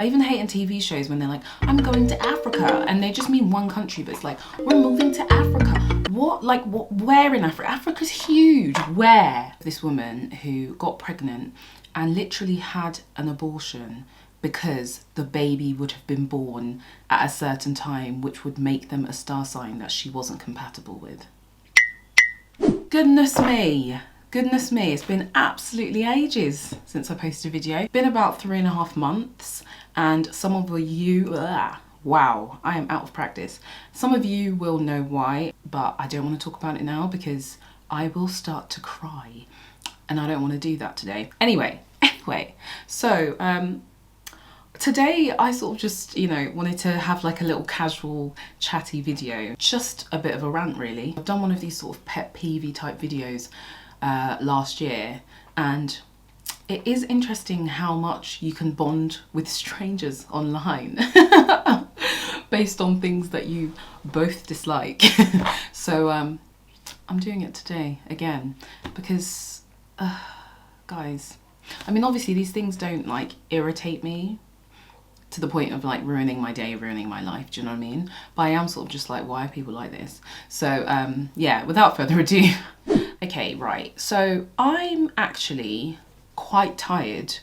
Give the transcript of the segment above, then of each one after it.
I even hate in TV shows when they're like, I'm going to Africa, and they just mean one country, but it's like, we're moving to Africa. What, like, what, where in Africa? Africa's huge, where? This woman who got pregnant and literally had an abortion because the baby would have been born at a certain time, which would make them a star sign that she wasn't compatible with. Goodness me. Goodness me, it's been absolutely ages since I posted a video. It's been about 3.5 months, and some of you, wow, I am out of practice. Some of you will know why, but I don't want to talk about it now because I will start to cry, and I don't want to do that today. Anyway, so today I sort of just, wanted to have like a little casual chatty video, just a bit of a rant really. I've done one of these sort of pet peevey type videos last year, and it is interesting how much you can bond with strangers online based on things that you both dislike. So I'm doing it today again because guys, I mean, obviously these things don't like irritate me to the point of like ruining my day, ruining my life, do you know what I mean? But I am sort of just like, why are people like this? So yeah, without further ado. Okay, right, so I'm actually quite tired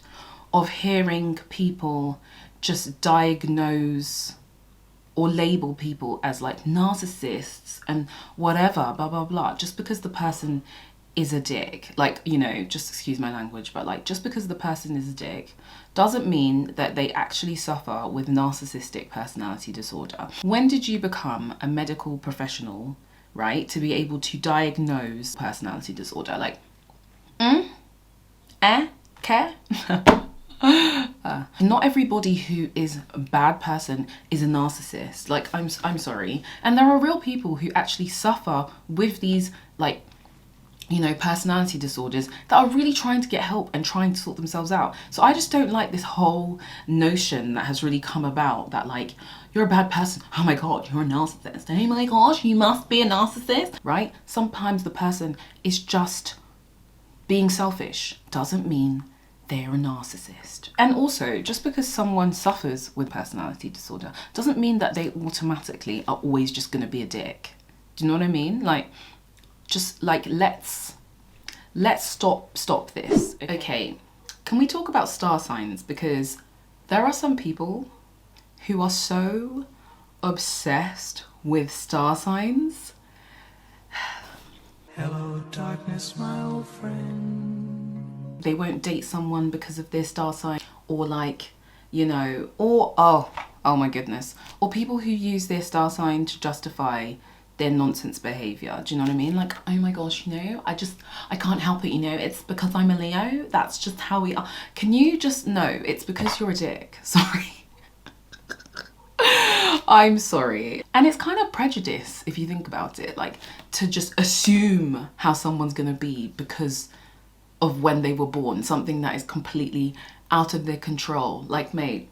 of hearing people just diagnose or label people as like narcissists and whatever, blah, blah, blah, just because the person is a dick. Like, just excuse my language, but like, just because the person is a dick doesn't mean that they actually suffer with narcissistic personality disorder. When did you become a medical professional, right, to be able to diagnose personality disorder? Like, care? Not everybody who is a bad person is a narcissist. Like, I'm sorry. And there are real people who actually suffer with these, like, personality disorders that are really trying to get help and trying to sort themselves out. So I just don't like this whole notion that has really come about that like, you're a bad person, oh my god, you're a narcissist, oh my gosh, you must be a narcissist, right? Sometimes the person is just being selfish, doesn't mean they're a narcissist. And also, just because someone suffers with personality disorder doesn't mean that they automatically are always just gonna be a dick. Do you know what I mean? Like, just like, let's stop this. Okay, can we talk about star signs? Because there are some people who are so obsessed with star signs. Hello darkness, my old friend. They won't date someone because of their star sign, or like, or oh my goodness, or people who use their star sign to justify their nonsense behavior. Do you know what I mean? Like, oh my gosh, I can't help it, it's because I'm a Leo, that's just how we are. Can you just know it's because you're a dick? Sorry. I'm sorry. And it's kind of prejudice if you think about it, like to just assume how someone's gonna be because of when they were born, something that is completely out of their control. Like, mate,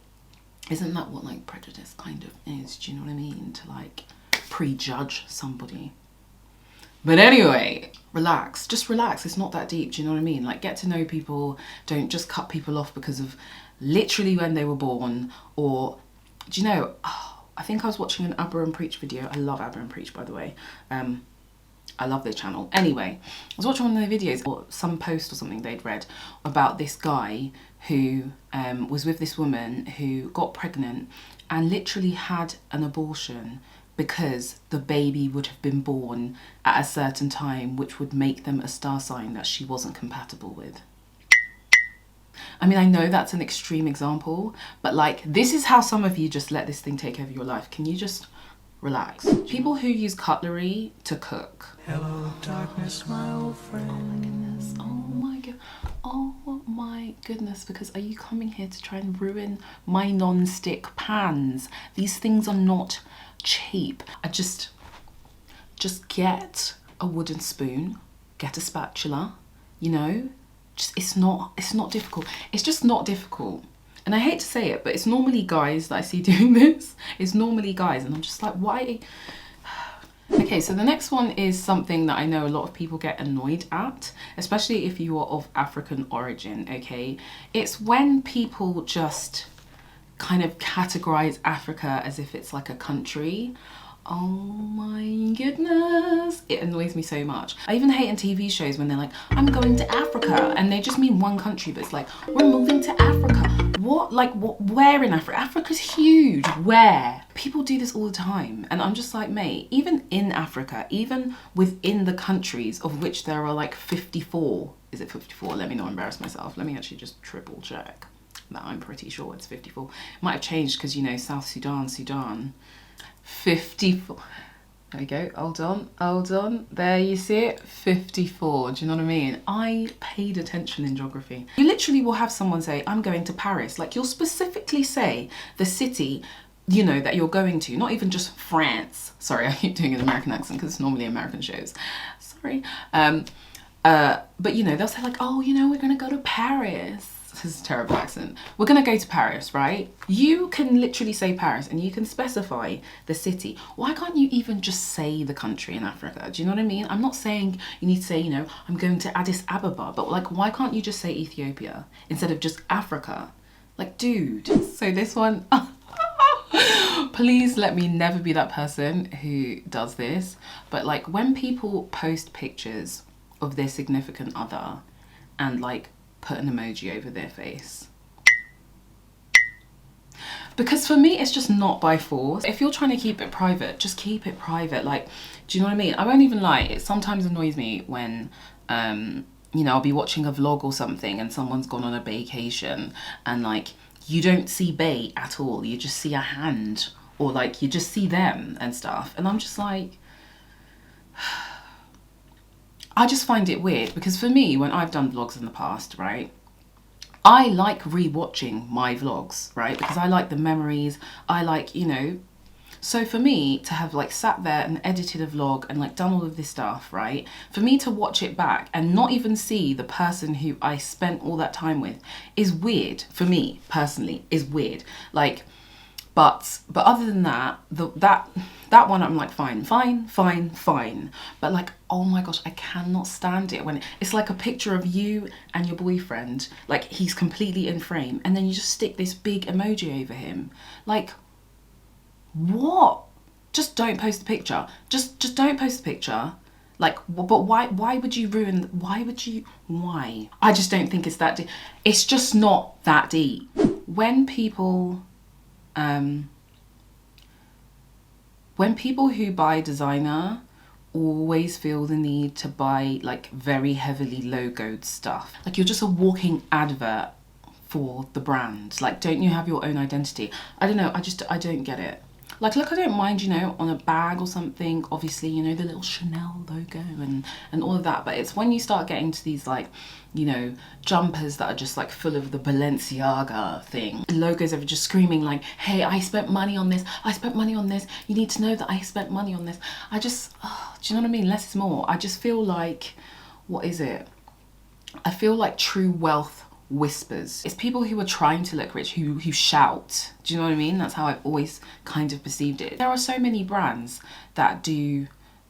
isn't that what like prejudice kind of is? Do you know what I mean? To like prejudge somebody. But anyway, relax, just relax. It's not that deep. Do you know what I mean? Like, get to know people. Don't just cut people off because of literally when they were born. Or, do you know, I think I was watching an Abba and Preach video. I love Abba and Preach, by the way. I love their channel. Anyway, I was watching one of their videos, or some post or something they'd read about this guy who was with this woman who got pregnant and literally had an abortion because the baby would have been born at a certain time, which would make them a star sign that she wasn't compatible with. I mean, I know that's an extreme example, but like, this is how some of you just let this thing take over your life. Can you just relax? People who use cutlery to cook. Hello darkness, my old friend. Oh my goodness, oh my goodness, because are you coming here to try and ruin my non-stick pans? These things are not cheap. I just get a wooden spoon, get a spatula, it's not difficult. It's just not difficult. And I hate to say it, but it's normally guys that I see doing this. It's normally guys, and I'm just like, why? Okay, so the next one is something that I know a lot of people get annoyed at, especially if you are of African origin, okay? It's when people just kind of categorize Africa as if it's like a country. Oh my goodness, it annoys me so much. I even hate in TV shows when they're like, I'm going to Africa, and they just mean one country, but it's like, we're moving to Africa. What, like, what, where in Africa? Africa's huge, where? People do this all the time, and I'm just like, mate, even in Africa, even within the countries of which there are like 54, is it 54? Let me not embarrass myself. Let me actually just triple check. No, I'm pretty sure it's 54. It might have changed because, you know, South Sudan, 54. There we go. Hold on. There, you see it. 54. Do you know what I mean? I paid attention in geography. You literally will have someone say, I'm going to Paris. Like, you'll specifically say the city, you know, that you're going to, not even just France. Sorry, I keep doing an American accent because it's normally American shows. Sorry. But, you know, they'll say like, oh, you know, we're going to go to Paris. This is a terrible accent. We're gonna go to Paris, right? You can literally say Paris and you can specify the city. Why can't you even just say the country in Africa? Do you know what I mean? I'm not saying you need to say, you know, I'm going to Addis Ababa, but like, why can't you just say Ethiopia instead of just Africa? Like, dude. So this one, please let me never be that person who does this. But like, when people post pictures of their significant other and like put an emoji over their face, because for me it's just not by force. If you're trying to keep it private, just keep it private. Like, do you know what I mean? I won't even lie, it sometimes annoys me when you know, I'll be watching a vlog or something and someone's gone on a vacation and like you don't see bae at all, you just see a hand, or like you just see them and stuff, and I'm just like, I just find it weird, because for me, when I've done vlogs in the past, right, I like rewatching my vlogs, right, because I like the memories, I like, you know, so for me to have like sat there and edited a vlog and like done all of this stuff, right, for me to watch it back and not even see the person who I spent all that time with is weird. For me personally, is weird. Like, but other than that, that one I'm like, fine. But like, oh my gosh, I cannot stand it when it's like a picture of you and your boyfriend, like he's completely in frame, and then you just stick this big emoji over him. Like, what? Just don't post the picture. Just don't post the picture. Like, but why would you ruin, why? I just don't think it's that deep. It's just not that deep. When people who buy designer always feel the need to buy like very heavily logoed stuff, like you're just a walking advert for the brand. Like, don't you have your own identity? I don't know, I don't get it. Like, look, I don't mind, you know, on a bag or something, obviously, you know, the little Chanel logo and all of that, but it's when you start getting to these like, you know, jumpers that are just like full of the Balenciaga thing. Logos are just screaming like, hey, I spent money on this, you need to know that I spent money on this. I just, oh, do you know what I mean? Less is more. I just feel like, what is it? I feel like true wealth whispers. It's people who are trying to look rich who shout. Do you know what I mean? That's how I've always kind of perceived it. There are so many brands that do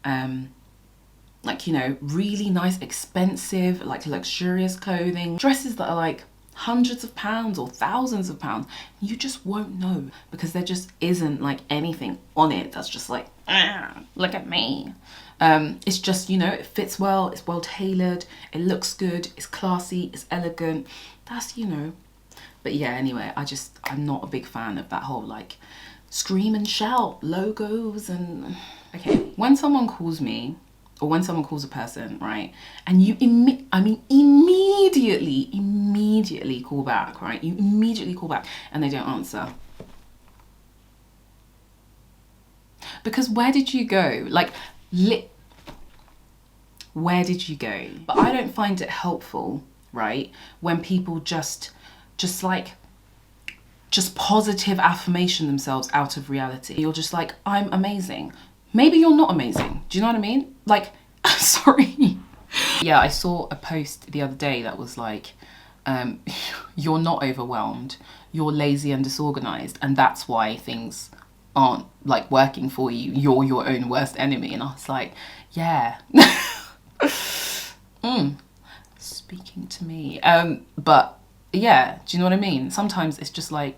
like, you know, really nice, expensive, like luxurious clothing, dresses that are like hundreds of pounds or thousands of pounds. You just won't know because there just isn't like anything on it that's just like, look at me. It's just, you know, it fits well, it's well tailored, it looks good, it's classy, it's elegant. That's, you know, but yeah, anyway, I'm not a big fan of that whole like scream and shout logos and, okay, when someone calls me, or when someone calls a person, right, and you immediately call back, right, you immediately call back and they don't answer. Because where did you go? Like, where did you go? But I don't find it helpful, right, when people just positive affirmation themselves out of reality. You're just like, I'm amazing. Maybe you're not amazing. Do you know what I mean? Like, sorry. Yeah, I saw a post the other day that was like, you're not overwhelmed, you're lazy and disorganized, and that's why things aren't like working for you. You're your own worst enemy. And I was like, yeah. Speaking to me. But yeah, do you know what I mean? Sometimes it's just like,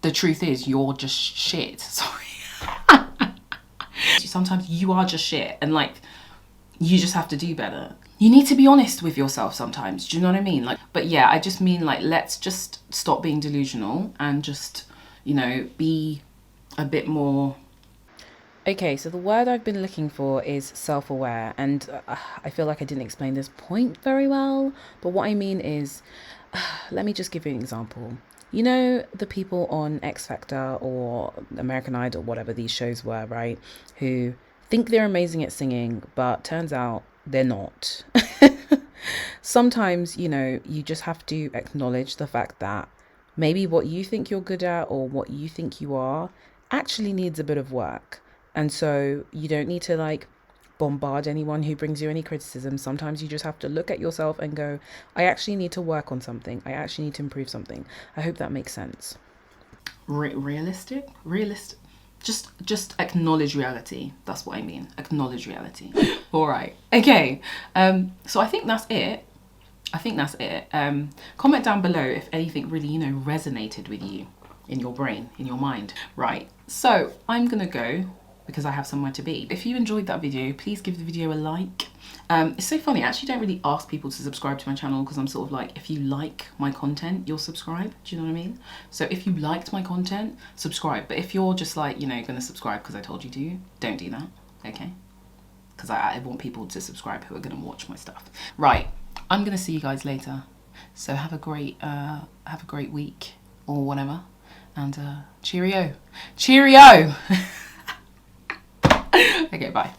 the truth is you're just shit. Sorry. Sometimes you are just shit, and like, you just have to do better. You need to be honest with yourself sometimes. Do you know what I mean? Like, but yeah, I just mean like, let's just stop being delusional and just, you know, be a bit more. Okay, so the word I've been looking for is self-aware, and I feel like I didn't explain this point very well, but what I mean is, let me just give you an example. You know, the people on X Factor or American Idol, whatever these shows were, right, who think they're amazing at singing, but turns out they're not. Sometimes, you know, you just have to acknowledge the fact that maybe what you think you're good at or what you think you are actually needs a bit of work. And so you don't need to like bombard anyone who brings you any criticism. Sometimes you just have to look at yourself and go, I actually need to work on something. I actually need to improve something. I hope that makes sense. Realistic? Just acknowledge reality. That's what I mean. Acknowledge reality. All right. Okay. So I think that's it. Comment down below if anything really, you know, resonated with you in your brain, in your mind. Right. So I'm going to go because I have somewhere to be. If you enjoyed that video, please give the video a like. It's so funny, I actually don't really ask people to subscribe to my channel because I'm sort of like, if you like my content, you'll subscribe. Do you know what I mean? So if you liked my content, subscribe. But if you're just like, you know, going to subscribe because I told you to, don't do that, okay? Because I want people to subscribe who are going to watch my stuff. Right, I'm going to see you guys later. So have a great week or whatever. And cheerio. Cheerio! Okay, bye.